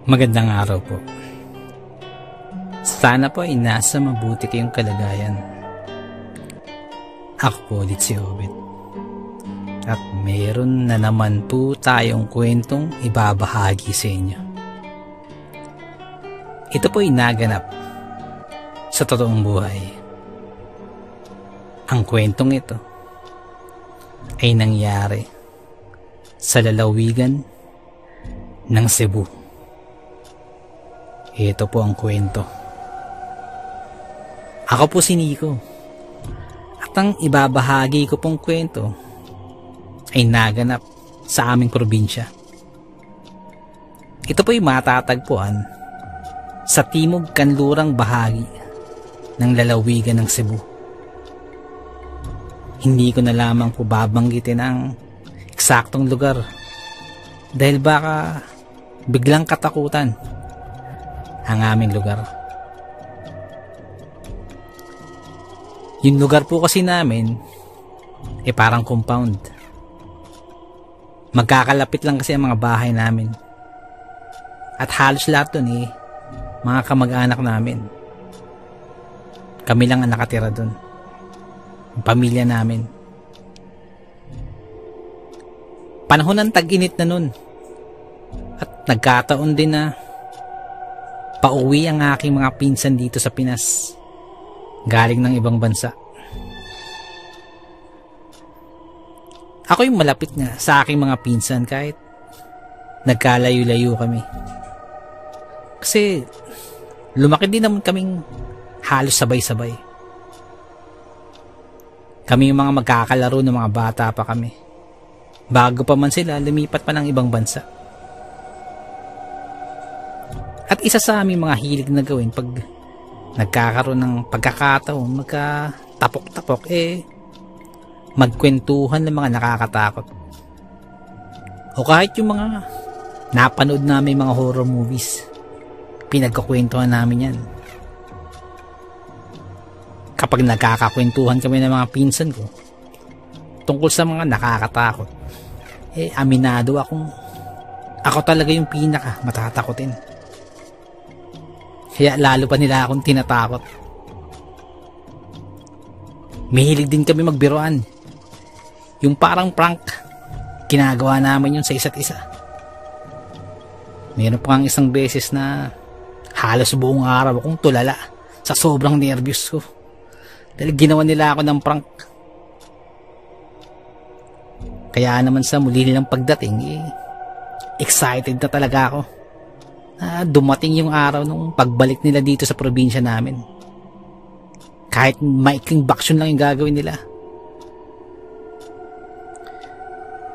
Magandang araw po. Sana po ay nasa mabuti kayong kalagayan. Ako po ulit si Obet. At meron na naman po tayong kwentong ibabahagi sa inyo. Ito po ay naganap sa totoong buhay. Ang kwentong ito ay nangyari sa lalawigan ng Cebu. Ito po ang kwento. Ako po si Nico. At ang ibabahagi ko pong kwento ay naganap sa aming probinsya. Ito po ay matatagpuan sa timog kanlurang bahagi ng lalawigan ng Cebu. Hindi ko na lamang po babanggitin ang eksaktong lugar dahil baka biglang katakutan ang aming lugar. Yung lugar po kasi namin parang compound. Magkakalapit lang kasi ang mga bahay namin. At halos lahat dun mga kamag-anak namin. Kami lang ang nakatira dun. Ang pamilya namin. Panahon ng tag-init na nun. At nagkataon din na pauwi ang aking mga pinsan dito sa Pinas, galing ng ibang bansa. Ako yung malapit nga sa aking mga pinsan kahit nagkalayo-layo kami. Kasi lumaki din naman kaming halos sabay-sabay. Kami yung mga magkakalaro ng mga bata pa kami. Bago pa man sila lumipat pa ng ibang bansa. At isa sa aming mga hilig na gawin pag nagkakaroon ng pagkakataon, magkatapok-tapok, magkwentuhan ng mga nakakatakot. O kahit yung mga napanood namin mga horror movies, pinagkakwentuhan namin yan. Kapag nagkakakwentuhan kami ng mga pinsan ko tungkol sa mga nakakatakot, aminado ako talaga yung pinaka matatakotin. Kaya lalo pa nila akong tinatakot. Mahilig din kami magbiruan. Yung parang prank, ginagawa namin yun sa isa't isa. Meron pa nga isang beses na halos buong araw akong tulala sa sobrang nervyos ko. Dahil ginawa nila ako ng prank. Kaya naman sa muli nilang pagdating, excited na talaga ako. Dumating yung araw nung pagbalik nila dito sa probinsya namin. Kahit maikling baksyon lang yung gagawin nila.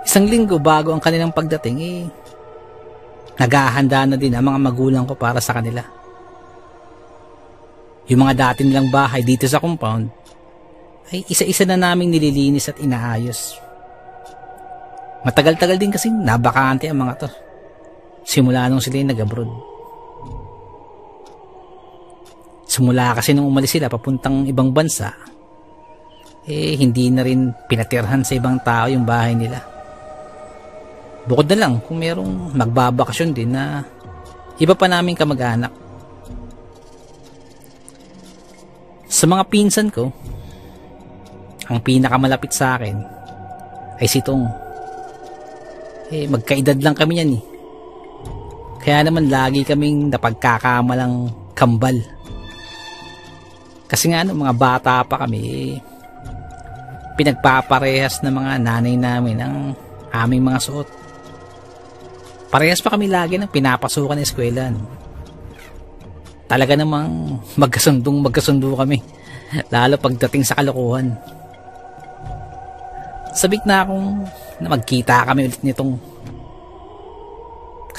Isang linggo bago ang kanilang pagdating, naghahanda na din ang mga magulang ko para sa kanila. Yung mga dati nilang bahay dito sa compound ay isa-isa na naming nililinis at inaayos. Matagal-tagal din kasing nabakante ang mga to. Simula nung sila nag-abroad. Simula kasi nung umalis sila papuntang ibang bansa, hindi na rin pinatirhan sa ibang tao yung bahay nila. Bukod na lang kung merong magbabakasyon din na iba pa naming kamag-anak. Sa mga pinsan ko, ang pinakamalapit sa akin ay si Tong. Magkaedad lang kami yan Kaya naman lagi kaming napagkakamalang kambal. Kasi nga mga bata pa kami, pinagpaparehas ng mga nanay namin ang aming mga suot. Parehas pa kami lagi ng pinapasukan ng eskwelahan. Talaga namang magkasundo kami, lalo pagdating sa kalokohan. Sabik na akong na magkita kami ulit nitong.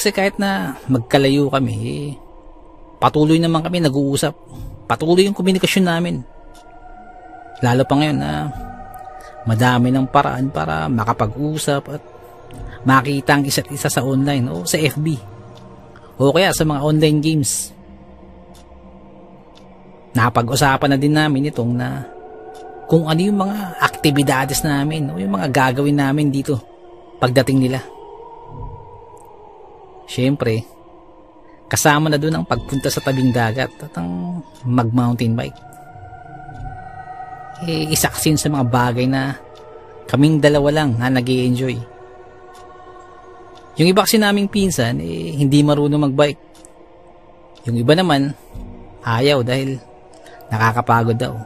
Kasi kahit na magkalayo kami, patuloy naman kami nag-uusap. Patuloy yung komunikasyon namin. Lalo pa ngayon na madami ng paraan para makapag-usap at makita ang isa't isa sa online o sa FB. O kaya sa mga online games. Napag-usapan na din namin itong na kung ano yung mga aktibidades namin o yung mga gagawin namin dito pagdating nila. Siyempre, Kasama na doon ang pagpunta sa tabing dagat at ang mag-mountain bike. Isa kasi sa mga bagay na kaming dalawa lang na nag-i-enjoy. Yung iba kasi naming pinsan, hindi marunong mag-bike. Yung iba naman, ayaw dahil nakakapagod daw.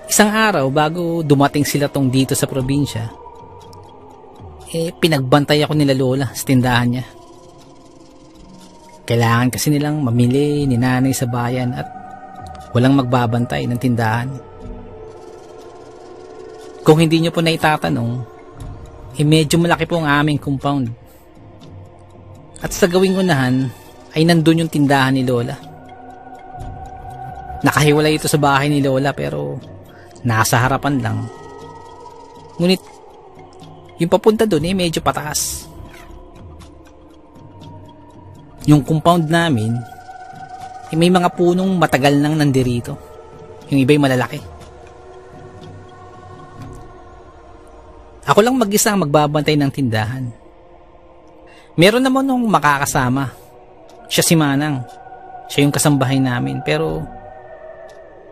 Isang araw bago dumating sila tong dito sa probinsya, pinagbantay ako nila lola sa tindahan niya. Kailangan kasi nilang mamili ni nanay sa bayan at walang magbabantay ng tindahan. Kung hindi nyo po na itatanong, medyo malaki po ang aming compound. At sa gawing unahan, ay nandun yung tindahan ni lola. Nakahiwalay ito sa bahay ni lola pero nasa harapan lang. Ngunit, yung papunta dun medyo pataas. Yung compound namin, may mga punong matagal nang nandirito. Yung iba'y malalaki. Ako lang mag-isa ang magbabantay ng tindahan. Meron naman nung makakasama. Siya si Manang. Siya yung kasambahay namin. Pero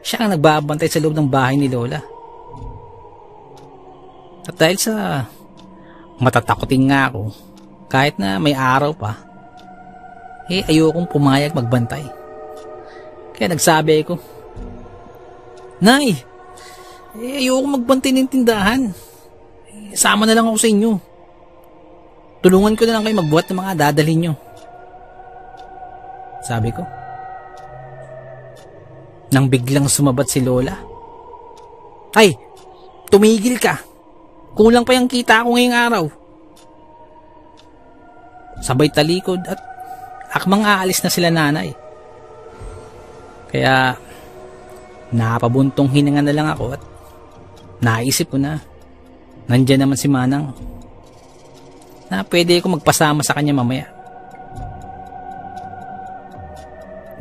siya ang nagbabantay sa loob ng bahay ni lola. At dahil sa matatakotin nga ako, kahit na may araw pa, ayokong pumayag magbantay. Kaya nagsabi ko, Nay, ayokong magbantay ng tindahan. Sama na lang ako sa inyo. Tulungan ko na lang kayo magbuhat ng mga dadalhin nyo. Sabi ko. Nang biglang sumabat si lola. Ay, tumigil ka. Kulang pa yung kita ko ngayong araw. Sabay talikod at akmang aalis na sila nanay. Kaya napabuntong hininga na lang ako at naisip ko na nandyan naman si Manang na pwede ko magpasama sa kanya mamaya.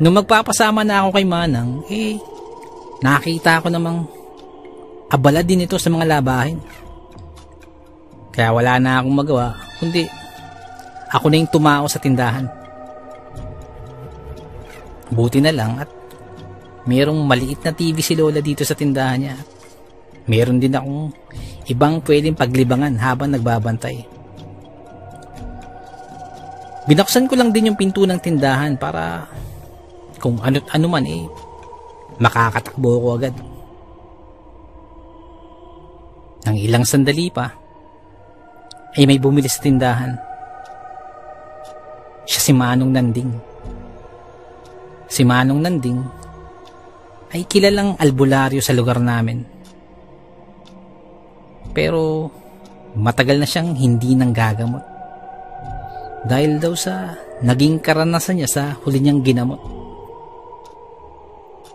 Nung magpapasama na ako kay Manang, nakita ko namang abala din ito sa mga labahin. Kaya wala na akong magawa, kundi ako na yung tumao sa tindahan. Buti na lang at mayroong maliit na TV si lola dito sa tindahan niya. Meron din akong ibang pwedeng paglibangan habang nagbabantay. Binaksan ko lang din yung pinto ng tindahan para kung ano man makakatakbo ko agad. Nang ilang sandali pa, may bumili sa tindahan. Siya si Manong Nanding. Si Manong Nanding ay kilalang albularyo sa lugar namin. Pero matagal na siyang hindi nanggagamot. Dahil daw sa naging karanasan niya sa huli niyang ginamot.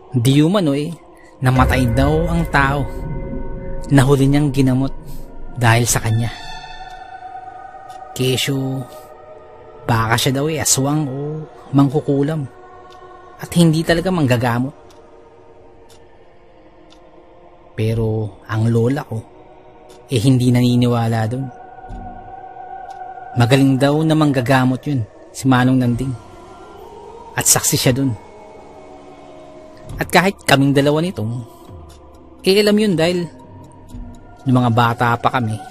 Di umano namatay daw ang tao na huli niyang ginamot dahil sa kanya. Kesyo, baka siya daw aswang o mangkukulam at hindi talaga manggagamot. Pero ang lola ko hindi naniniwala doon. Magaling daw na manggagamot yun, si Manong Nanding. At saksi siya doon. At kahit kaming dalawa nitong, alam yun dahil yung mga bata pa kami,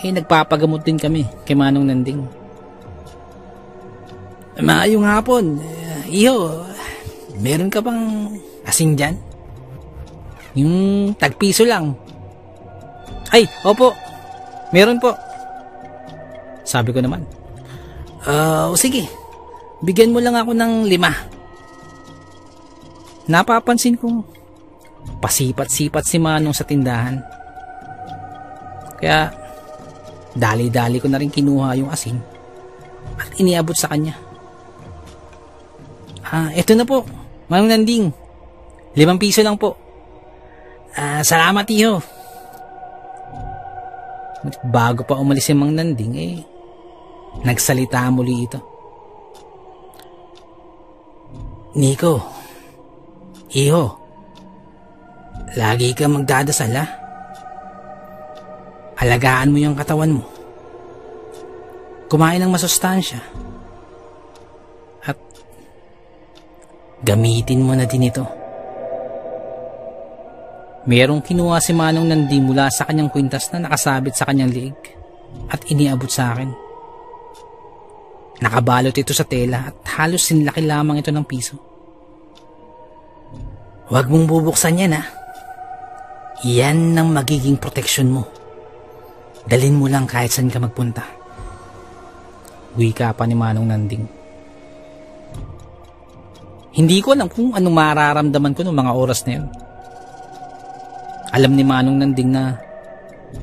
nagpapagamot din kami kay Manong Nanding. Maayong hapon, iho, meron ka bang asin dyan? Yung tagpiso lang. Ay, opo, meron po. Sabi ko naman, sige, bigyan mo lang ako ng 5. Napapansin kong pasipat-sipat si Manong sa tindahan. Kaya, dali-dali ko na rin kinuha yung asin at iniabot sa kanya. Eto na po, Manong Nanding, 5 piso lang po. Salamat iho. Bago pa umalis si Mang Nanding, nagsalita muli ito. Nico, iho, lagi kang magdadasal ha. Alagaan mo yung katawan mo. Kumain ng masustansya Gamitin mo na din ito. Merong kinuha si Manong Nanding mula sa kanyang kwintas na nakasabit sa kanyang liig at iniabot sa akin. Nakabalot ito sa tela at halos sinlaki lamang ito ng piso. Huwag mong bubuksan yan, ha. Yan ang magiging proteksyon mo. Dalhin mo lang kahit saan ka magpunta. Wika pa ni Manong Nanding. Hindi ko alam kung anong mararamdaman ko noong mga oras na yun. Alam ni Manong Nanding na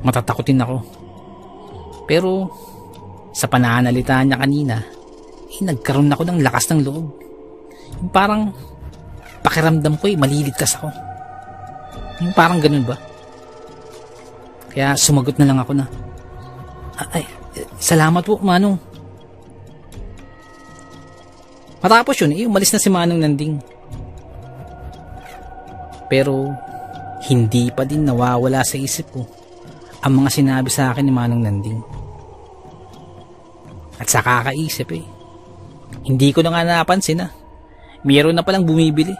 matatakotin ako. Pero sa pananalita niya kanina, nagkaroon ako ng lakas ng loob. Yung parang pakiramdam ko maliligtas ako. Yung parang ganun ba? Kaya sumagot na lang ako na, salamat po, Manong. Matapos yun, umalis na si Manong Nanding. Pero hindi pa din nawawala sa isip ko ang mga sinabi sa akin ni Manong Nanding. At sa kakaisip hindi ko na nga napansin na mayroon na palang bumibili.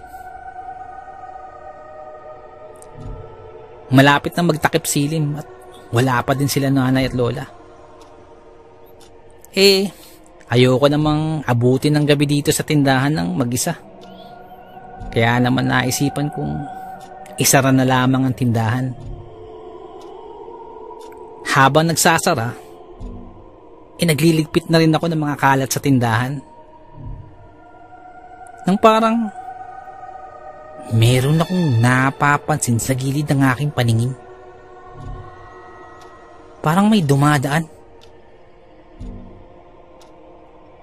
Malapit na magtakip silim at wala pa din sila nanay at lola. Ayoko namang abutin ng gabi dito sa tindahan ng mag-isa. Kaya naman naisipan kong isara na lamang ang tindahan. Habang nagsasara, nagliligpit na rin ako ng mga kalat sa tindahan. Nang parang meron akong napapansin sa gilid ng aking paningin. Parang may dumadaan.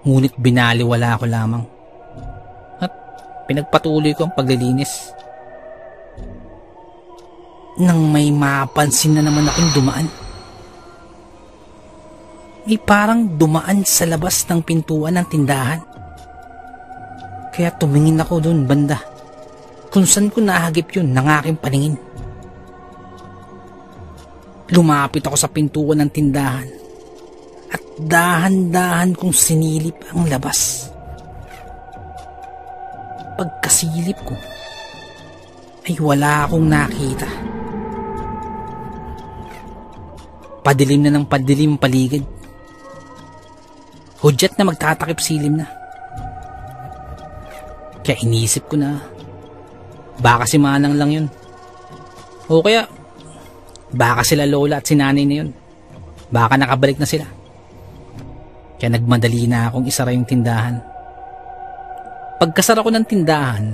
Ngunit binaliwala ko lamang at pinagpatuloy ko ang paglilinis. Nang may mapansin na naman akong dumaan. May parang dumaan sa labas ng pintuan ng tindahan. Kaya tumingin ako doon banda kung saan ko nahagip yun ng aking paningin. Lumapit ako sa pintuan ng tindahan at dahan-dahan kong sinilip ang labas. Pagkasilip ko ay wala akong nakita. Padilim na ng padilim paligid. Hudyat na magtatakip silim na. Kaya inisip ko na baka si Manang lang yun. O kaya baka sila lola at si nanay na yun. Baka nakabalik na sila. Kaya nagmadali na akong isara yung tindahan. Pagkasara ko ng tindahan,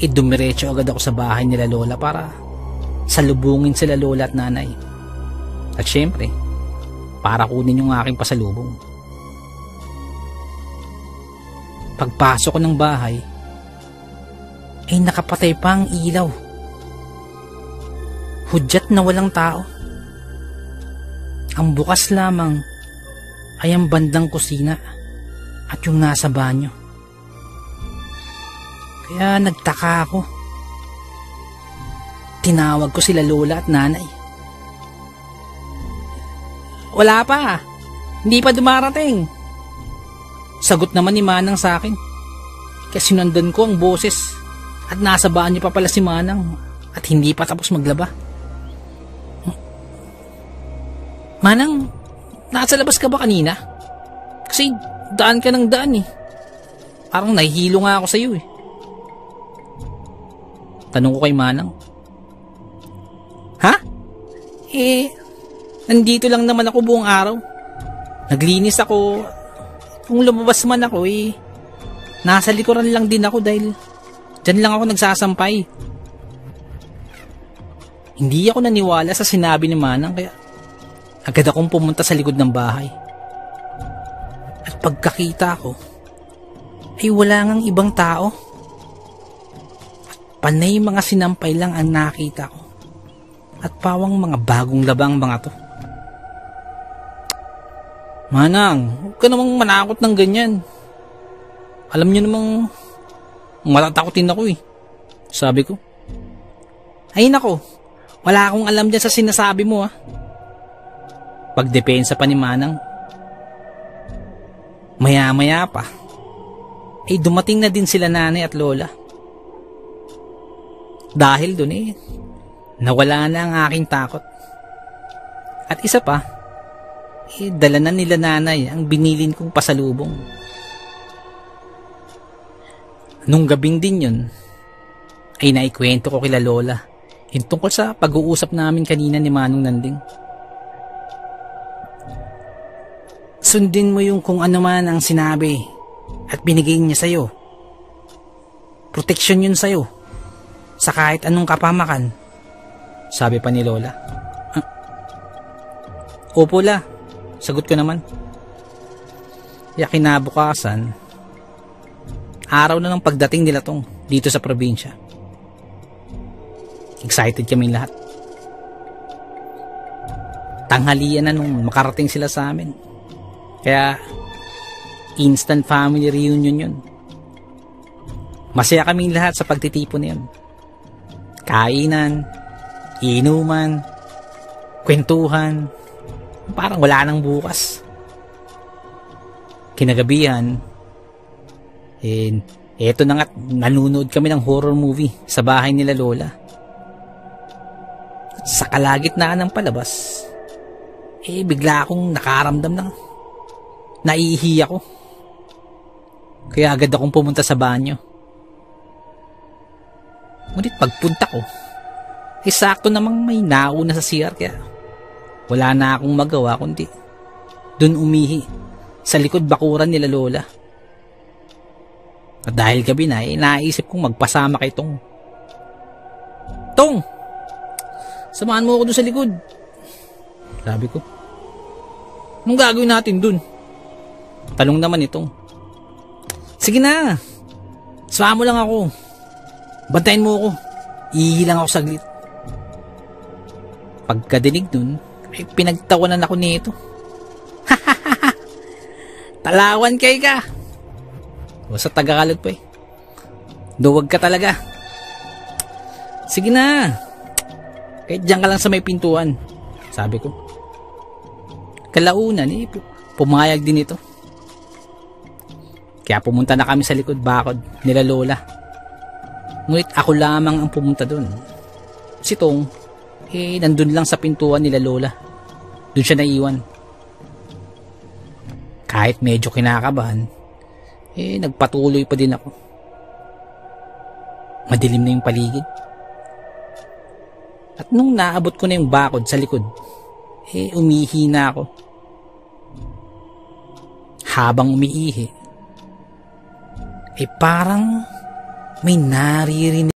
dumiretso agad ako sa bahay nila lola para salubungin sila lola at nanay. At syempre, para kunin yung aking pasalubong. Pagpasok ko ng bahay, nakapatay pa ang ilaw. Hudyat na walang tao. Ang bukas lamang ay ang bandang kusina at yung nasa banyo. Kaya nagtaka ako. Tinawag ko sila lola at nanay. Wala pa. Hindi pa dumarating. Sagot naman ni Manang sa akin. Kaya sinundan ko ang boses at nasa banyo pa pala si Manang at hindi pa tapos maglaba. Manang, nasa labas ka ba kanina? Kasi daan ka ng daan Parang nahihilo nga ako sa iyo Tanong ko kay Manang. Ha? Nandito lang naman ako buong araw. Naglinis ako. Kung lumabas man ako nasa likuran lang din ako dahil dyan lang ako nagsasampay. Hindi ako naniwala sa sinabi ni Manang kaya agad akong pumunta sa likod ng bahay. At pagkakita ko wala ngang ibang tao. At panay mga sinampay lang ang nakita ko. At pawang mga bagong labang mga to. Manang, huwag ka namang manakot ng ganyan. Alam niyo namang matatakotin ako Sabi ko. Ay nako, wala akong alam dyan sa sinasabi mo Pagdepensa pa ni Manang. Maya-maya pa, ay dumating na din sila nanay at lola. Dahil dun nawala na ang aking takot. At isa pa, dala na nila nanay ang binilin kong pasalubong. Nung gabing din yun, ay naikwento ko kila lola yung tungkol sa pag-uusap namin kanina ni Manong Nanding. Sundin mo yung kung ano man ang sinabi at binigay niya sa'yo. Proteksyon yun sa'yo sa kahit anong kapamakan, sabi pa ni lola. Opo la, sagot ko naman. Kaya kinabukasan, araw na ng pagdating nila tong dito sa probinsya. Excited kaming lahat. Tanghalian na nung makarating sila sa amin. Kaya instant family reunion yun. Masaya kaming lahat sa pagtitipon na yun. Kainan, inuman, kwentuhan, parang wala nang bukas. Kinagabihan, eto na nga, nanonood kami ng horror movie sa bahay nila lola. At sa kalagitnaan ng palabas, bigla akong nakaramdam ng naiihi ako. Kaya agad akong pumunta sa banyo. Ngunit pagpunta ko, sakto namang may nauna sa CR, kaya wala na akong magawa kundi dun umihi sa likod bakuran nila lola. At dahil gabi na, naisip kong magpasama kay Tong. Tong! Samahan mo ako dun sa likod, sabi ko. Anong gagawin natin dun? Talong naman itong. Sige na, sama mo lang ako. Bantayan mo ako. Ihilang ako saglit. Pagkadinig dun, pinagtawanan ako nito. Talawan kay ka. O sa Tagalog pa duwag ka talaga. Sige na, kahit dyan ka lang sa may pintuan, sabi ko. Kalaunan pumayag din ito. Kaya pumunta na kami sa likod bakod nila lola. Ngunit ako lamang ang pumunta dun. Si Tong, nandun lang sa pintuan nila lola. Dun siya naiwan. Kahit medyo kinakabahan, nagpatuloy pa din ako. Madilim na yung paligid. At nung naabot ko na yung bakod sa likod, umihi na ako. Habang umiihi, parang may naririnig.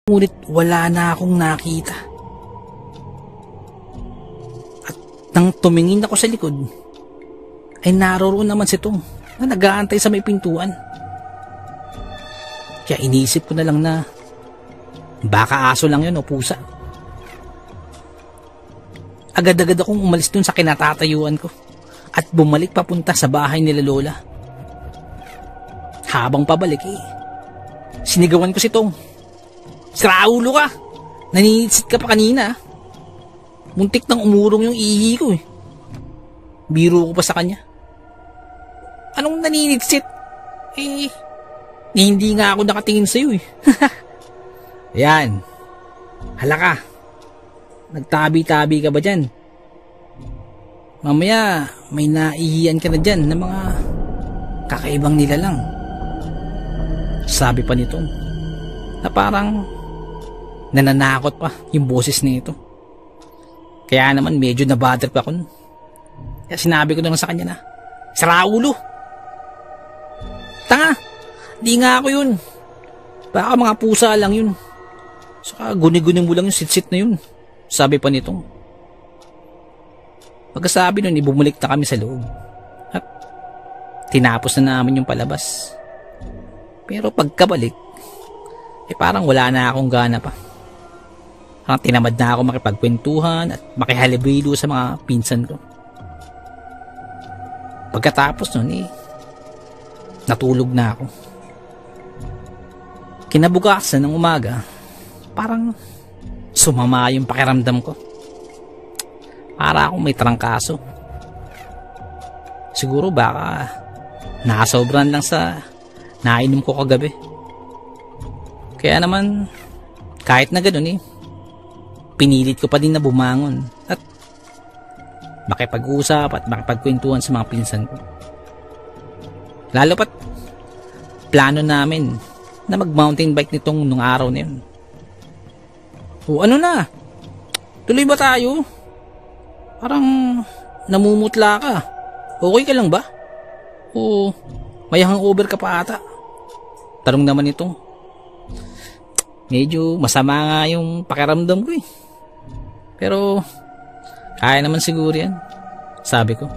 Ngunit wala na akong nakita. At nang tumingin ako sa likod, naroon naman si Tong na nag-aantay sa may pintuan. Kaya inisip ko na lang na baka aso lang yun o pusa. Agad-agad akong umalis dun sa kinatatayuan ko at bumalik papunta sa bahay nila lola. Habang pabalik sinigawan ko si Tong. Siraulo ka! Naninitsit ka pa kanina. Muntik nang umurong yung ihi ko Biro ko pa sa kanya. Anong naninitsit? Hindi nga ako nakatingin sa'yo Yan. Hala ka. Nagtabi-tabi ka ba dyan? Mamaya may naihiyan ka na dyan ng mga kakaibang nilalang. Sabi pa nitong na parang nananakot pa yung boses nito. Kaya naman medyo nabother pa ako. Kaya sinabi ko na lang sa kanya na, Siraulo! Tanga! Di nga ako yun. Baka mga pusa lang yun. Saka guni-guni mo lang yung sit-sit na yun. Sabi pa nitong. Pagkasabi nun, bumalik na kami sa loob. At tinapos na namin yung palabas. Pero pagkabalik, parang wala na akong gana pa. Parang tinamad na ako makipagkwentuhan at makihalubilo sa mga pinsan ko. Pagkatapos nun, natulog na ako. Kinabukasan ng umaga, parang sumama yung pakiramdam ko. Para akong may trangkaso. Siguro baka nakasobran lang sa nainom ko kagabi. Kaya naman, kahit na ganun pinilit ko pa din na bumangon at makipag-usap at makipagkwentuhan sa mga pinsan ko. Lalo pat plano namin na mag-mountain bike nitong nung araw na yun. O ano na? Tuloy ba tayo? Parang namumutla ka. Okay ka lang ba? O may hangover ka pa ata? Tanong naman itong. Medyo masama nga yung pakiramdam ko Pero kaya naman siguro yan. Sabi ko.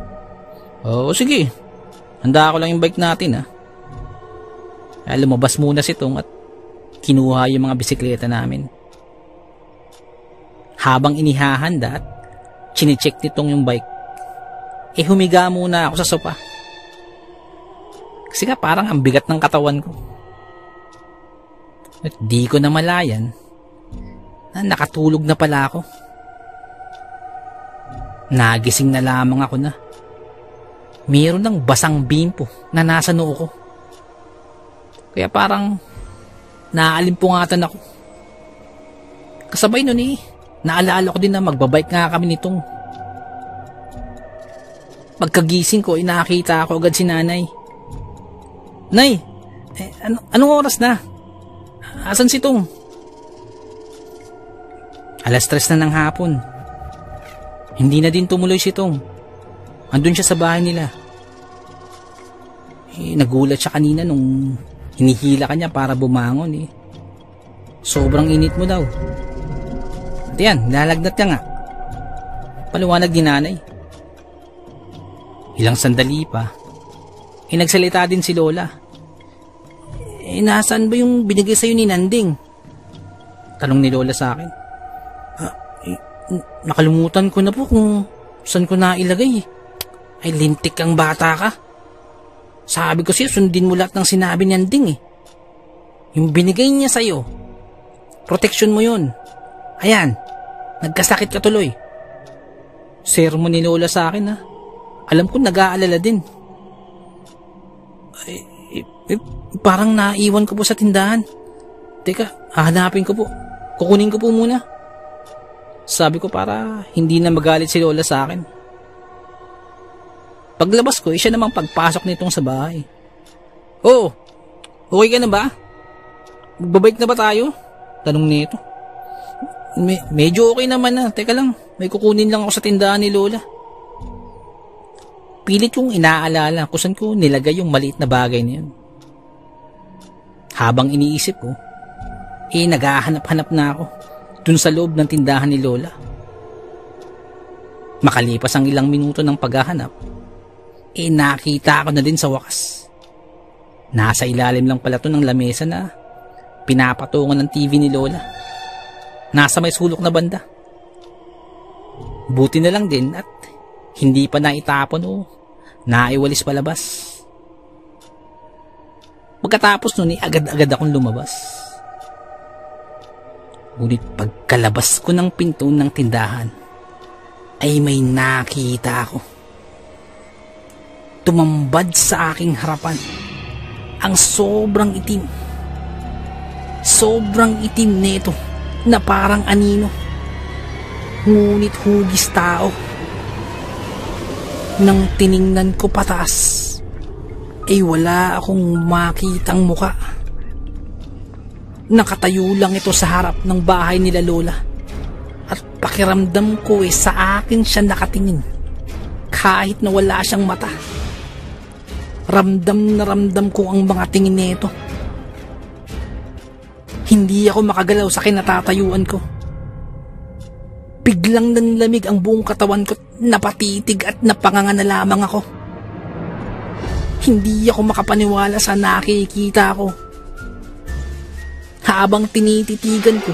Oo sige. Handa ko lang yung bike natin Kaya lumabas muna si Tong at kinuha yung mga bisikleta namin. Habang inihahanda at chinecheck nitong yung bike, humiga muna ako sa sopa. Kasi nga parang ang bigat ng katawan ko. At di ko na malayan na nakatulog na pala ako. Nagising na lamang ako na mayroon ng basang bimpo na nasa noo ko. Kaya parang naalimpungatan ako. Kasabay nun naalala ko din na magbabike nga kami nitong. Pagkagising ko, nakita ako agad si nanay. Nay, anong oras na? Asan si Tong? 3:00 na ng hapon. Hindi na din tumuloy si Tong. Andun siya sa bahay nila. Nagulat siya kanina nung hinihila ka niya para bumangon Sobrang init mo daw. At yan, nalagnat niya nga. Paliwanag ni nanay. Ilang sandali pa, nagsalita din si Lola. Nasaan ba yung binigay sa'yo ni Nanding? Tanong ni Lola sa akin. Nakalimutan ko na po kung saan ko nailagay. Ay, lintik kang bata ka. Sabi ko siya, sundin mo lahat ng sinabi ni Nanding Yung binigay niya sa'yo, protection mo yun. Ayan, nagkasakit ka tuloy. Sermon ni Lola sa akin Alam ko nag-aalala din. Parang naiwan ko po sa tindahan. Teka, hahanapin ko po. Kukunin ko po muna. Sabi ko para hindi na magalit si Lola sa akin. Paglabas ko, siya namang pagpasok nitong sa bahay. Oh, okay ka na ba? Magbabike na ba tayo? Tanong nito. Medyo okay naman Teka lang, may kukunin lang ako sa tindahan ni Lola. Pilit kong inaalala kung saan ko nilagay yung maliit na bagay na yun. Habang iniisip ko, naghahanap-hanap na ako dun sa loob ng tindahan ni Lola. Makalipas ang ilang minuto ng paghahanap, nakita ko na din sa wakas. Nasa ilalim lang pala to ng lamesa na pinapatungan ng TV ni Lola. Nasa may sulok na banda. Buti na lang din at hindi pa naitapon o naiwalis palabas. Pagkatapos nun agad-agad akong lumabas. Ngunit pagkalabas ko ng pinto ng tindahan ay may nakita ako. Tumambad sa aking harapan ang sobrang itim. Sobrang itim nito na parang anino. Ngunit hugis tao. Nang tiningnan ko pataas, wala akong makitang muka. Nakatayo lang ito sa harap ng bahay nila Lola. At pakiramdam ko sa akin siya nakatingin. Kahit na wala siyang mata. Ramdam na ramdam ko ang mga tingin nito. Hindi ako makagalaw sa kinatatayuan ko. Biglang nanlamig ang buong katawan ko, napatitig at napanganga na lamang ako. Hindi ako makapaniwala sa nakikita ko. Habang tinititigan ko,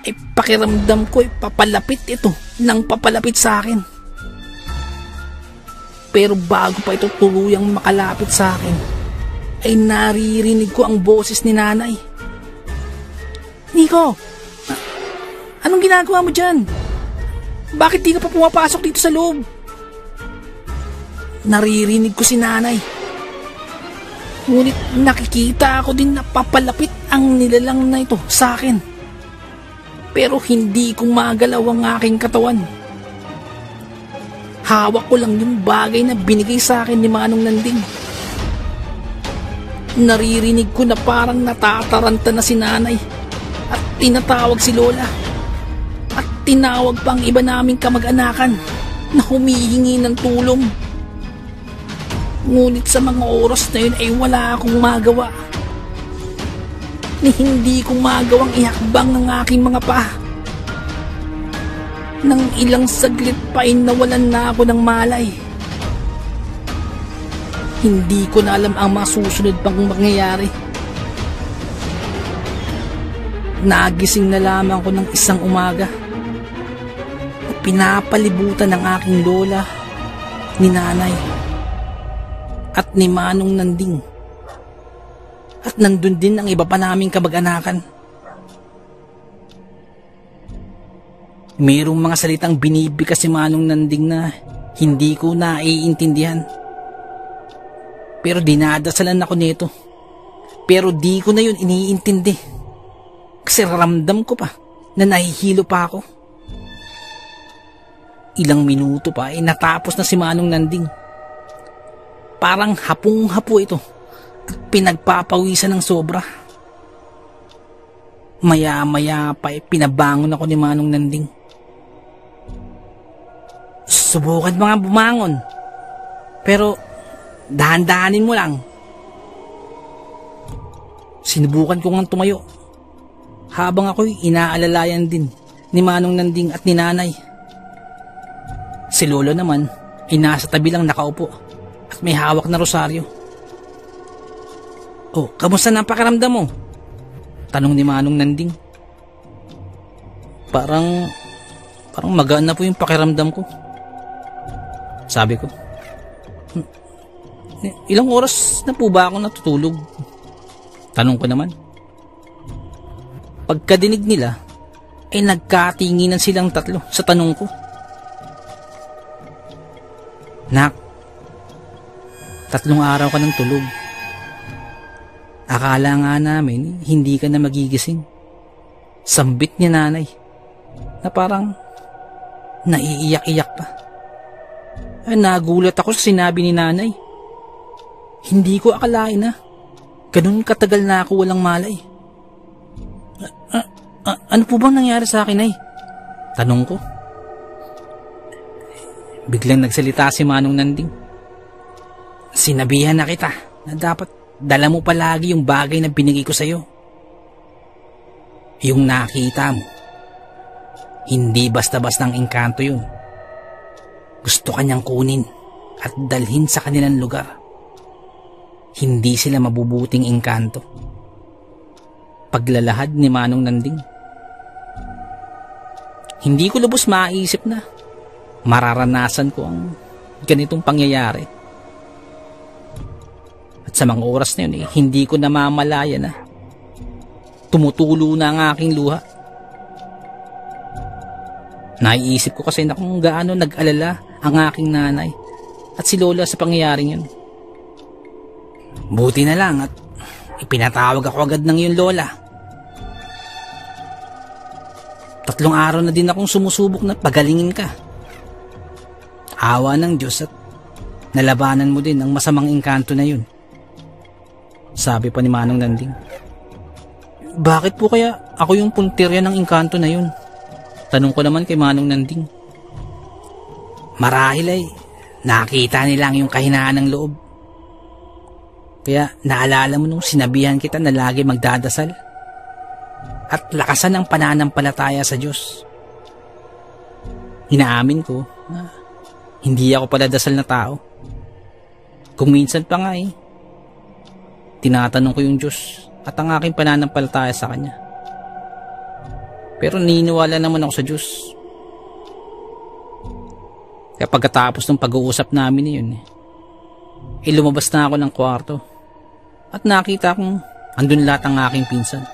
ay pakiramdam ko ay papalapit ito nang papalapit sa akin. Pero bago pa ito tuluyang makalapit sa akin, ay naririnig ko ang boses ni nanay. Nico, anong ginagawa mo dyan? Bakit di ka pa pumapasok dito sa loob? Naririnig ko si nanay. Ngunit nakikita ako din na papalapit ang nilalang na ito sa akin. Pero hindi ko magalaw ang aking katawan. Hawak ko lang yung bagay na binigay sa akin ni Manong Nanding. Naririnig ko na parang natataranta na si nanay at tinatawag si Lola. At tinawag pa ang iba naming kamag-anakan na humihingi ng tulong. Ngunit sa mga oras na yun ay wala akong magawa. Ni hindi ko magawang ihakbang ang aking mga paa. Nang ilang saglit pa ay nawalan na ako ng malay. Hindi ko na alam ang masusunod pang mangyayari. Nagising na lamang ko ng isang umaga. At pinapalibutan ng aking lola, ni nanay, at ni Manong Nanding. At nandun din ang iba pa naming kamag-anakan. Mayroong mga salitang binibigkas si Manong Nanding na hindi ko naiintindihan. Pero dinadasalan ako nito. Pero di ko na yun iniintindi. Kasi ramdam ko pa na nahihilo pa ako. Ilang minuto pa ay natapos na si Manong Nanding. Parang hapong-hapo ito at pinagpapawisan ng sobra. Maya-maya pa ay pinabangon ako ni Manong Nanding. Subukan mga bumangon. Pero dahan-dahanin mo lang. Sinubukan ko ngang tumayo. Habang ako'y inaalalayan din ni Manong Nanding at ni nanay. Si Lolo naman ay nasa tabi lang nakaupo at may hawak na rosaryo. Oh, kamusta na ang pakiramdam mo? Tanong ni Manong Nanding. Parang magaan na po yung pakiramdam ko. Sabi ko. Ilang oras na po ba ako natutulog? Tanong ko naman. Pagkadinig nila, ay nagkatinginan silang tatlo sa tanong ko. Nak, 3 araw ka ng tulog. Akala nga namin hindi ka na magigising. Sambit ni nanay na parang naiiyak-iyak pa. Nagulat ako sa sinabi ni nanay. Hindi ko akalain na ganun katagal na ako walang malay. Ano po bang nangyari sa akin ay? Tanong ko. Biglang nagsalita si Manong Nanding. Sinabihan na kita na dapat dala mo palagi yung bagay na binigay ko sa'yo. Yung nakita mo. Hindi basta-bastang engkanto yun. Gusto kanyang kunin at dalhin sa kanilang lugar. Hindi sila mabubuting engkanto. Paglalahad ni Manong Nanding. Hindi ko lubos maisip na mararanasan ko ang ganitong pangyayari. At sa mga oras na yun, hindi ko namamalaya na tumutulo na ang aking luha. Naiisip ko kasi na kung gaano nag-alala ang aking nanay at si Lola sa pangyayaring yun. Buti na lang at ipinatawag ako agad ng iyong Lola. 3 araw na din akong sumusubok na pagalingin ka. Awa ng Diyos at nalabanan mo din ang masamang engkanto na yun. Sabi pa ni Manong Nanding. Bakit po kaya ako yung puntirya ng engkanto na yun? Tanong ko naman kay Manong Nanding. Marahil ay nakita nilang yung kahinaan ng loob. Kaya naalala mo nung sinabihan kita na lagi magdadasal. at lakasan ang pananampalataya sa Diyos. Inaamin ko na hindi ako paladasal na tao. Kung minsan pa nga tinatanong ko yung Diyos at ang aking pananampalataya sa Kanya. Pero naniniwala naman ako sa Diyos. Kaya pagkatapos ng pag-uusap namin yun, lumabas na ako ng kwarto at nakita kong andun lahat ang aking pinsan.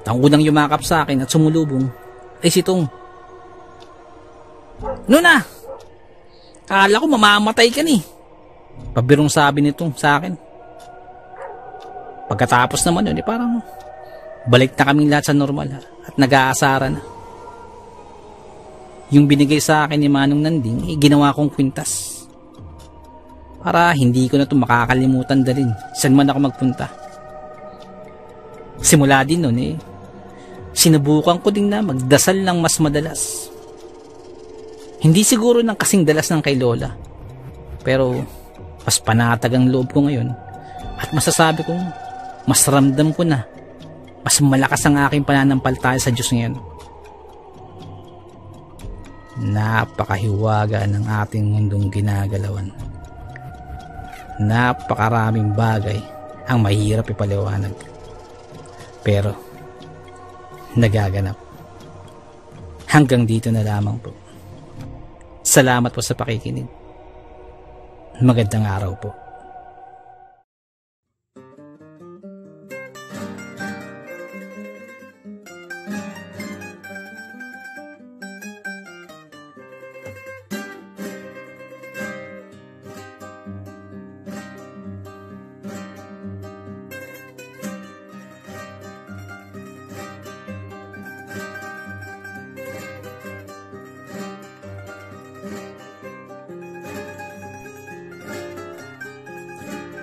Ang unang yumakap sa akin at sumulubong ay si Tong. "Nuna, kala ko mamamatay ka ni." Pabirong sabi nito sa akin. Pagkatapos naman yun, parang balik na kaming lahat sa normal at nag-aasara na. Yung binigay sa akin ni Manong Nanding, ginawa kong kwintas. Para hindi ko na ito makakalimutan dalhin saan man ako magpunta. Simula din nun sinubukan ko din na magdasal ng mas madalas. Hindi siguro ng kasing dalas ng kay Lola, pero mas panatag ang loob ko ngayon at masasabi kong mas ramdam ko na mas malakas ang aking pananampalataya sa Diyos ngayon. Napakahiwaga ng ating mundong ginagalawan. Napakaraming bagay ang mahirap ipaliwanag, pero nagaganap. Hanggang dito na lamang po. Salamat po sa pakikinig. Magandang araw po.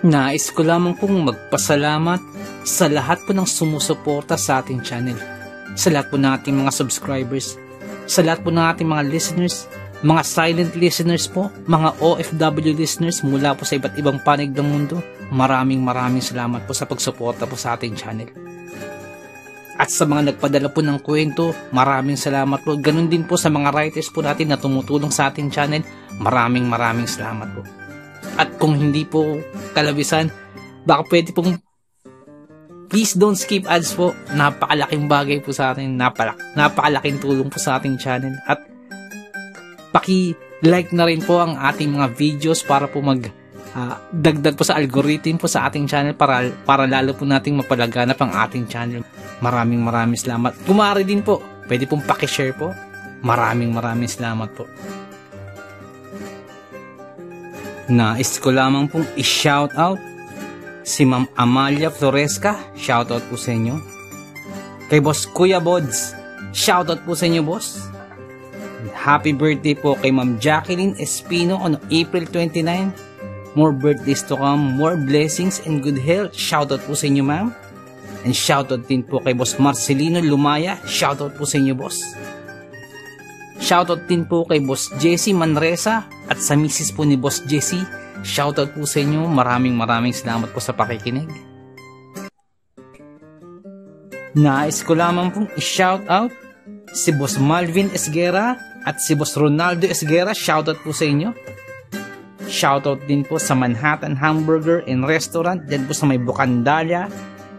Nais ko lamang pong magpasalamat sa lahat po ng sumusuporta sa ating channel, sa lahat po ng ating mga subscribers, sa lahat po ng ating mga listeners, mga silent listeners po, mga OFW listeners mula po sa iba't ibang panig ng mundo. Maraming salamat po sa pagsuporta po sa ating channel. At sa mga nagpadala po ng kwento, maraming salamat po. Ganun din po sa mga writers po natin na tumutulong sa ating channel. Maraming salamat po. At kung hindi po kalabisan, baka pwede pong please don't skip ads po. Napakalaking bagay po sa atin. Napakalaking tulong po sa ating channel. At paki-like na rin po ang ating mga videos para po dagdag po sa algorithm po sa ating channel para lalo po nating mapalaganap ang ating channel. Maraming salamat. Kumari din po, pwede pong paki-share po. Maraming salamat po. Nais ko lamang pong i-shoutout si Ma'am Amalia Floresca. Shoutout po sa inyo. Kay Boss Kuya Bods, shoutout po sa inyo, boss. Happy birthday po kay Ma'am Jacqueline Espino on April 29. More birthdays to come, more blessings and good health. Shoutout po sa inyo, ma'am. And shoutout din po kay Boss Marcelino Lumaya. Shoutout po sa inyo, boss. Shoutout din po kay Boss Jesse Manresa at sa misis po ni Boss Jesse. Shoutout po sa inyo. Maraming salamat po sa pakikinig. Nais ko lamang pong i-shoutout si Boss Malvin Esguera at si Boss Ronaldo Esguera. Shoutout po sa inyo. Shoutout din po sa Manhattan Hamburger and Restaurant dyan po sa may Bucandalia,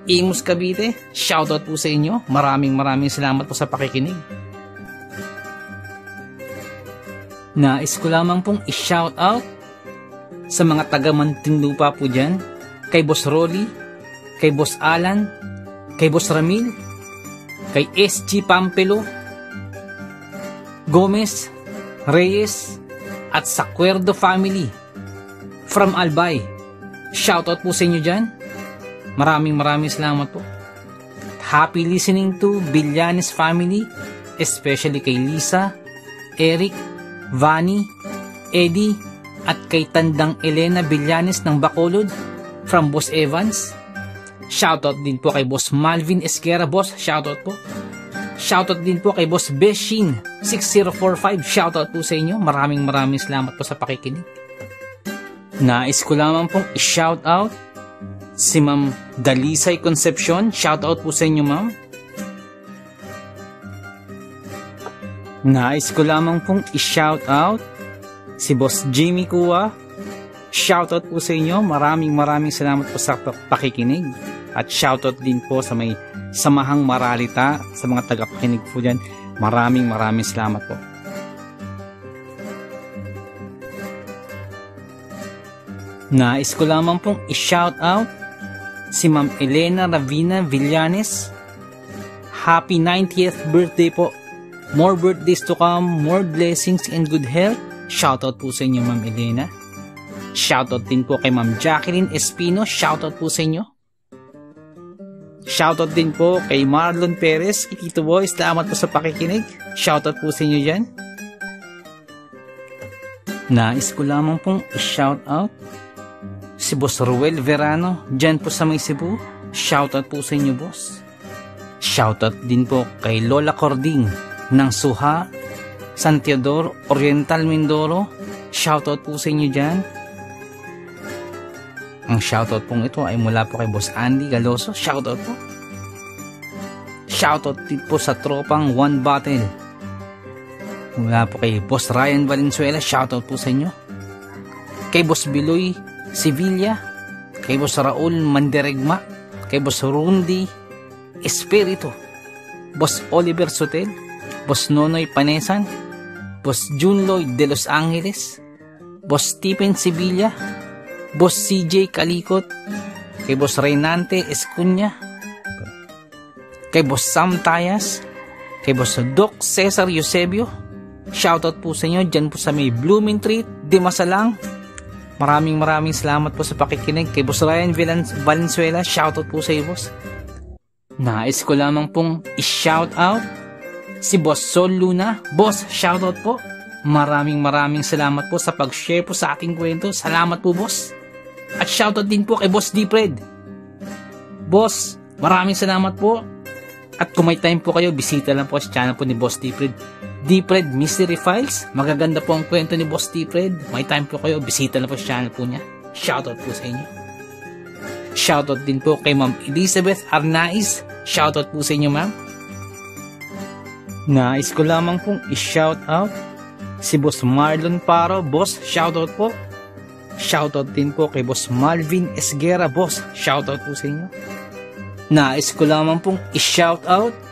Imus, Cavite. Shoutout po sa inyo. Maraming salamat po sa pakikinig. Nais ko lamang pong i-shoutout sa mga taga Muntinlupa po dyan, kay Boss Rolly, kay Boss Alan, kay Boss Ramil, kay SG Pampelo, Gomez, Reyes, at sa Cuerdo family from Albay. Shoutout po sa inyo dyan. Maraming salamat po. Happy listening to Villanes family, especially kay Lisa, Eric, Vani, Eddie, at kay Tandang Elena Villanes ng Bacolod from Boss Evans. Shoutout din po kay Boss Malvin Esguera, boss. Shoutout po. Shoutout din po kay Boss Beshin 6045. Shoutout po sa inyo. Maraming salamat po sa pakikinig. Nais ko lamang pong i-shoutout Si Ma'am Dalisay Concepcion, shoutout po sa inyo, ma'am. Nais ko lamang pong i-shoutout si Boss Jimmy Kua. Shoutout po sa inyo. Maraming salamat po sa pakikinig. At shoutout din po sa may Samahang Maralita, sa mga tagapakinig po dyan. Maraming salamat po. Nais ko lamang pong i-shoutout si Ma'am Elena Ravina Villanes. Happy 90th birthday po. More birthdays to come, more blessings and good health. Shoutout po sa inyo, Ma'am Elena. Shoutout din po kay Ma'am Jacqueline Espino. Shoutout po sa inyo. Shoutout din po kay Marlon Perez, Tito Boy. Salamat po sa pakikinig. Shoutout po sa inyo dyan. Nais ko lamang pong i-shoutout si Boss Ruel Verano, dyan po sa may Cebu. Shoutout po sa inyo, boss. Shoutout din po kay Lola Cording ng Suha, San Teodoro, Oriental Mindoro. Shoutout po sa inyo dyan. Ang shoutout pong ito ay mula po kay Boss Andy Galoso. Shoutout po. Shoutout din po sa tropang One Battle. Mula po kay Boss Ryan Valenzuela. Shoutout po sa inyo. Kay Boss Biloy Sevilla, kay Boss Raul Manderegma, kay Boss Rundi Espiritu, Boss Oliver Sotel, Boss Nonoy Panesan, Boss June Lloyd de Los Angeles, Boss Stephen Sevilla, Boss CJ Calicot, kay Boss Reynante Escuña, kay Boss Sam Tayas, kay Boss Doc Cesar Eusebio. Shoutout po sa inyo dyan po sa may Blooming Treat, Dimasalang. Maraming salamat po sa pakikinig. Kay Boss Ryan Valenzuela, shoutout po sa iyo, boss. Nais ko lamang pong i-shoutout si Boss Sol Luna. Boss, shoutout po. Maraming salamat po sa pag-share po sa ating kwento. Salamat po, boss. At shoutout din po kay Boss Dipred. Boss, maraming salamat po. At kung may time po kayo, bisita lang po sa channel po ni Boss Dipred. Dipred Mystery Files. Magaganda po ang kwento ni Boss Dipred. May time po kayo, bisita lang po sa channel po niya. Shoutout po sa inyo. Shoutout din po kay Ma'am Elizabeth Arnaiz. Shoutout po sa inyo, ma'am. Nais ko lamang pong i-shoutout si Boss Marlon Paro. Boss, shoutout po. Shoutout din po kay Boss Malvin Esguera. Boss, shoutout po sa inyo. Nais ko lamang pong i-shoutout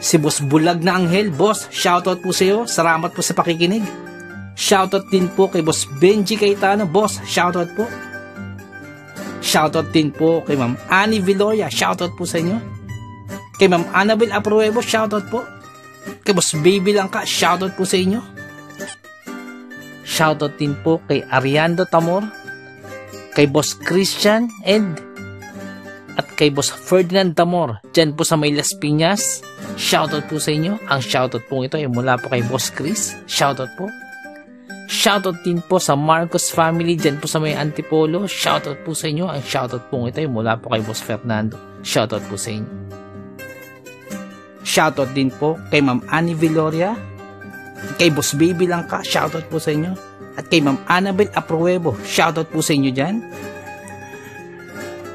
si Boss Bulag na Anghel. Boss, shoutout po sa iyo. Salamat po sa pakikinig. Shoutout din po kay Boss Benji Cayetano. Boss, shoutout po. Shoutout din po kay Ma'am Annie Viloria. Shoutout po sa inyo. Kay Ma'am Annabel Apruebo. Shoutout po. Kay Boss Baby Langka. Shoutout po sa inyo. Shoutout din po kay Ariando Tamor. Kay Boss Christian Ed. At kay Boss Ferdinand Tamor. Diyan po sa may Las Piñas. Shoutout po sa inyo. Ang shoutout po ito ay mula po kay Boss Chris. Shoutout po. Shoutout din po sa Marcos family dyan po sa may Antipolo. Shoutout po sa inyo. Ang shoutout po ito ay mula po kay Boss Fernando. Shoutout po sa inyo. Shoutout din po kay Ma'am Annie Viloria. Kay Boss Baby Langka. Shoutout po sa inyo. At kay Ma'am Annabel Apruebo. Shoutout po sa inyo dyan.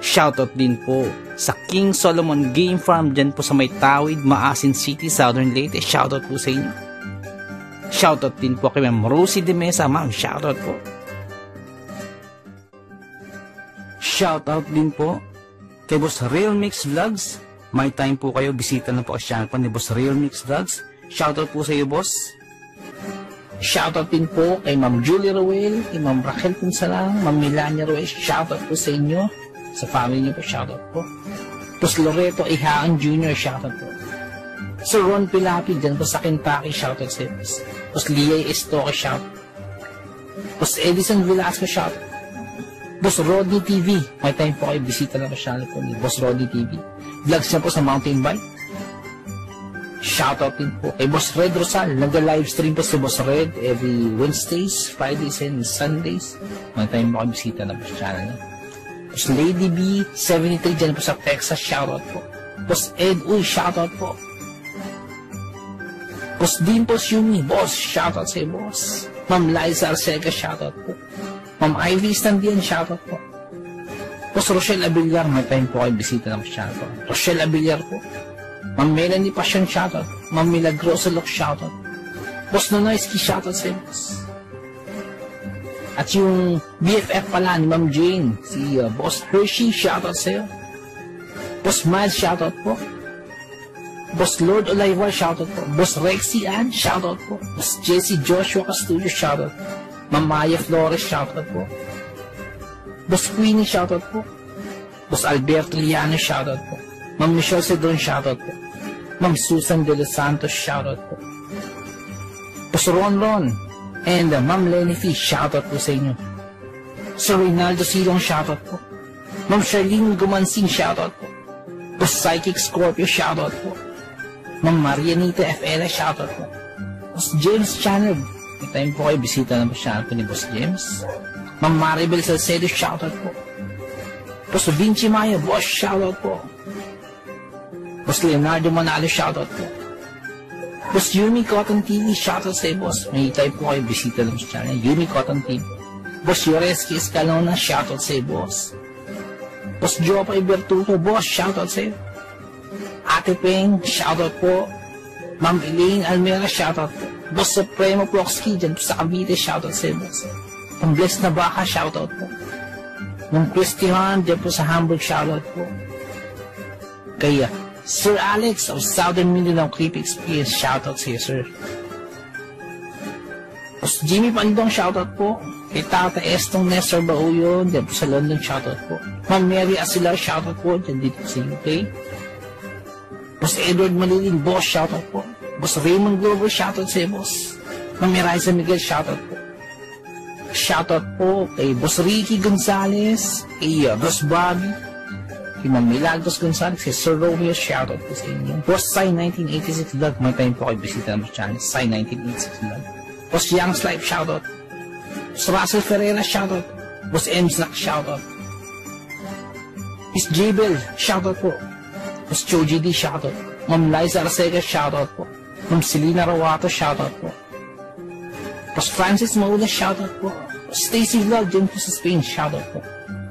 Shoutout din po sa King Solomon Game Farm dyan po sa may Tawid, Maasin City, Southern Leyte. Shoutout po sa inyo. Shoutout din po kay Ma'am Rosie de Mesa. Ma'am, shoutout po. Shoutout din po kay Boss Real Mix Vlogs. May time po kayo, bisita na po ang channel po ni Boss Real Mix Vlogs. Shoutout po sa iyo, boss. Shoutout din po kay Ma'am Julie Roel, kay Ma'am Raquel Punsalang, Ma'am Melania Roel. Shoutout po sa inyo. Sa family niyo po, shoutout po. Boss Loreto Ihaan Jr., shoutout po. Sir Ron Pilapi, dyan po sa Kentucky, shoutout sa iyo. Boss Liay Estoque, shoutout. Boss Edison Velasco, shoutout. Boss Rodney TV, may time po kayo, bisita na po channel po ni Boss Rodney TV. Vlogs niya po sa mountain bike. Shoutout din po kay Boss Red Rosal. Nag-livestream po si Boss Red every Wednesdays, Fridays, and Sundays. May time po kayo, bisita na po sa channel niya. Boss Lady B 73 dyan po sa Texas, shoutout po. Boss Ed Uy, shoutout po. Boss Dimples Yumi, boss, shoutout sa iyo, boss. Ma'am Liza Arcega, shoutout po. Ma'am Ivy Standian, shoutout po. Boss Rochelle Abillar, may time po kayo bisita ng channel ko. Rochelle Abillar po. Ma'am Melanie Passion, shoutout. Ma'am Milagrosa Lok, shoutout. Boss Nonoyski, shoutout sa boss. At yung BFF pala ni Ma'am Jane, si Boss Hershey, shoutout sa'yo. Boss Miles, shoutout po. Boss Lord Olivar, shoutout po. Boss Rexy Ann, shoutout po. Boss Jesse Joshua Castillo, shoutout. Ma'am Maya Flores, shoutout po. Boss Queenie, shoutout po. Boss Alberto Liano, shoutout po. Ma'am Michelle Cedron, shoutout po. Ma'am Susan De Los Santos, shoutout po. Boss Ron and Ma'am Lenny Fee, shoutout po sa inyo. Sir Reynaldo Silong, shoutout po. Ma'am Charlene Gumansing, shoutout po. Boss Psychic Scorpio, shoutout po. Ma'am Marianita FL, shoutout po. Boss James Channel, may time po kayo bisita na po channel po ni Boss James. Ma'am Maribel Salcedo, shoutout po. Boss Vinci Maya, boss, shoutout po. Boss Leonardo Manalo, shoutout po. Boss Yumi Cotton TV, shoutout sa boss. May time po kayo bisita lang sa channel, Yumi Cotton TV. Boss Yoreski Escalona, shoutout sa boss. Boss Jopay Bertuto, boss, shoutout sa Ate Peng, shoutout po. Ma'am Elaine Almera, shoutout po. Boss Supremo Ploxky, dyan po sa Cavite, shoutout sa boss. Ang Bless na Baka, shoutout po. Ma'am Christian, dyan po sa Hamburg, shoutout po. Kaya, Sir Alex of Southern Mindanao Creepy Experience, shoutout sa iyo, sir. Boss Jimmy Pandong, shoutout po. Kay Tata Estong Nestor Bauyon, dyan po sa London, shoutout po. Ma'am Mary Asilar, shoutout po, dyan dito sa UK. Boss Edward Maliling, boss, shoutout po. Boss Raymond Glover, shoutout sa iyo, boss. Ma'am Eliza Miguel, shoutout po. Shoutout po kay Boss Ricky Gonzalez, kay Boss Bobby, kay Ma'am Milagros Gonzalez, kay Sir Romeo, shoutout po sa inyo. Boss Sai 1986 Vlog, may time po kayo bisita ng channel, Sai 1986 Vlog. Boss Young's Life, shoutout. Boss Russell Ferreira, shoutout. Boss Mslack, shoutout. Miss Jabel, shoutout po. Boss Choji D, shoutout. Ma'am Liza Arcega, shoutout po. Ma'am Selena Rawato, shoutout po. Boss Francis Maula, shoutout po. Boss Stacy Vlog, dyan po sa Spain, shoutout po.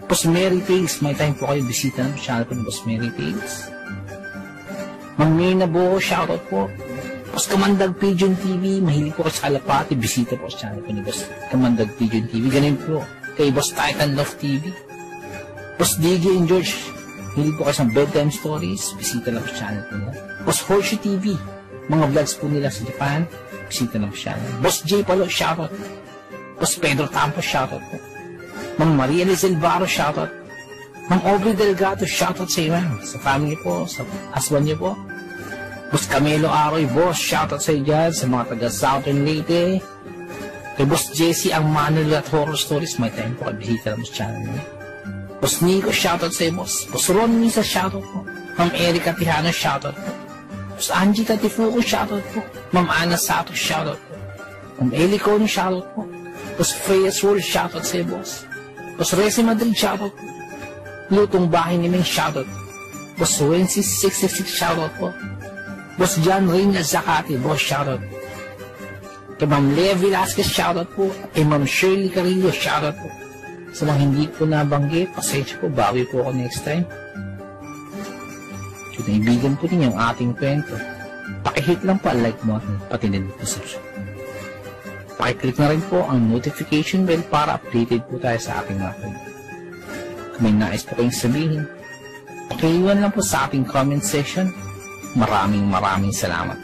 Boss Mary Tales, may time po kayo bisita ng channel po ni Boss Mary Tales. Ma'am Mirna Boho, shoutout po. Boss Kamandag Pigeon TV, mahilig po kayo sa Alapati, bisita po sa channel po ni Boss Kamandag Pigeon TV. Ganun po kay Boss Titan Love TV. Boss DJ and George, mahilig po kayo sa bedtime stories, bisita lang po sa channel po nila. Boss Horseshoe TV, mga vlogs po nila sa Japan, bisita lang po sa channel. Boss J Palo, shoutout. Boss Pedro Tampo, shoutout po. Ma'am Maria Lizel Barro, shoutout. Ma'am Aubrey Delgado, shoutout sa iyo, sa family po, sa husband niyo po. Boss Camelo Aroy, boss, shoutout sa iyo dyan, sa mga taga Southern Leyte. Kay Boss Jesse ang Manuel at Horror Stories, may time po kayo bisita lang sa channel niyo. Boss Nico, shoutout sa iyo, boss. Boss Ron Misa, shoutout po. Ma'am Erica Tihano, shoutout po. Boss Angie Tatifuco, shoutout po. Ma'am Ana Sato, shoutout po. Ma'am Eli Cono, shoutout po. Boss Freya Sword, shoutout sa iyo, boss. Boss Resi Madrid, shoutout po. Lutong Bahay ni Ming, shoutout. Boss Wency 66, shoutout po. Boss John Reyna Zakati, boss, shoutout. Kay Ma'am Lea Velasquez, shoutout po. Kay Ma'am Shirley Carillo, shoutout po. Sa mga hindi po nabanggit, pasensya po, bawi po ako next time. So, naibigan po ninyo ang ating kwento. Pakihit lang po ang like button, pati din po subscribe. Pakiclick na rin po ang notification bell para updated po tayo sa ating mga kwento. Kung may nais po kayong sabihin, pakiiwan lang po sa ating comment section. Maraming salamat.